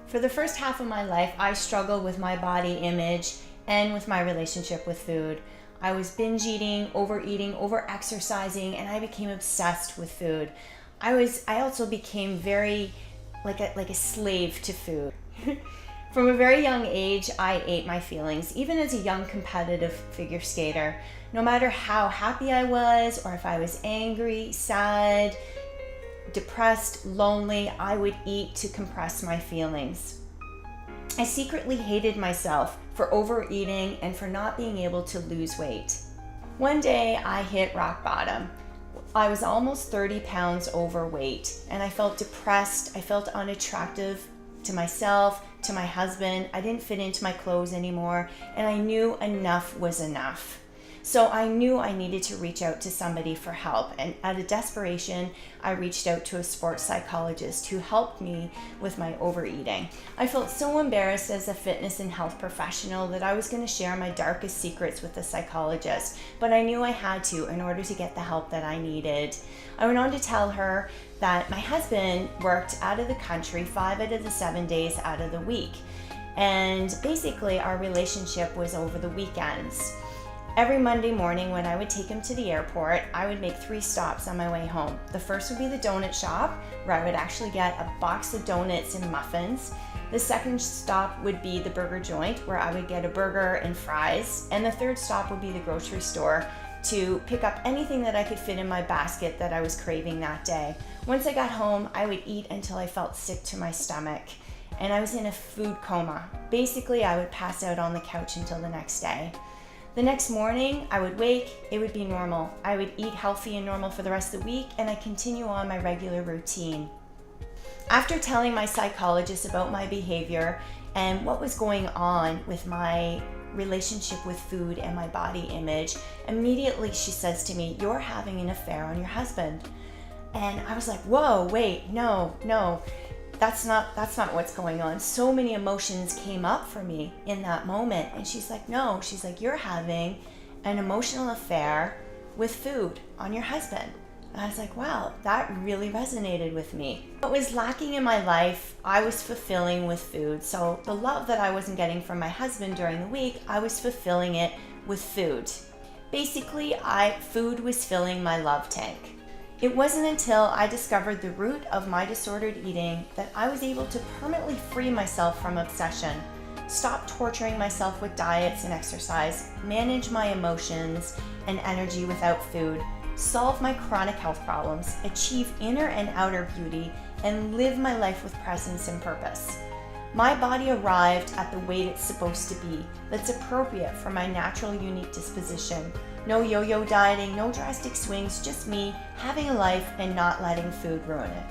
For the first half of my life, I struggled with my body image and with my relationship with food. I was binge eating, overeating, over-exercising, and I became obsessed with food. I also became very like a slave to food. From a very young age, I ate my feelings, even as a young competitive figure skater. No matter how happy I was, or if I was angry, sad, depressed, lonely, I would eat to compress my feelings. I secretly hated myself for overeating and for not being able to lose weight. One day I hit rock bottom. I was almost 30 pounds overweight and I felt depressed. I felt unattractive to myself, to my husband. I didn't fit into my clothes anymore, and I knew enough was enough. So I knew I needed to reach out to somebody for help, and out of desperation, I reached out to a sports psychologist who helped me with my overeating. I felt so embarrassed as a fitness and health professional that I was going to share my darkest secrets with the psychologist, but I knew I had to in order to get the help that I needed. I went on to tell her that my husband worked out of the country 5 out of the 7 days out of the week, and basically our relationship was over the weekends. Every Monday morning when I would take him to the airport, I would make 3 stops on my way home. The first would be the donut shop, where I would actually get a box of donuts and muffins. The second stop would be the burger joint, where I would get a burger and fries. And the third stop would be the grocery store to pick up anything that I could fit in my basket that I was craving that day. Once I got home, I would eat until I felt sick to my stomach, and I was in a food coma. Basically, I would pass out on the couch until the next day. The next morning, I would wake, it would be normal. I would eat healthy and normal for the rest of the week, and I continue on my regular routine. After telling my psychologist about my behavior and what was going on with my relationship with food and my body image, immediately she says to me, "You're having an affair on your husband." And I was like, whoa, wait, no. That's not what's going on. So many emotions came up for me in that moment. And she's like, no, she's like, you're having an emotional affair with food on your husband. And I was like, wow, that really resonated with me. What was lacking in my life, I was fulfilling with food. So the love that I wasn't getting from my husband during the week, I was fulfilling it with food. Basically, food was filling my love tank. It wasn't until I discovered the root of my disordered eating that I was able to permanently free myself from obsession, stop torturing myself with diets and exercise, manage my emotions and energy without food, solve my chronic health problems, achieve inner and outer beauty, and live my life with presence and purpose. My body arrived at the weight it's supposed to be, that's appropriate for my natural, unique disposition. No yo-yo dieting, no drastic swings, just me having a life and not letting food ruin it.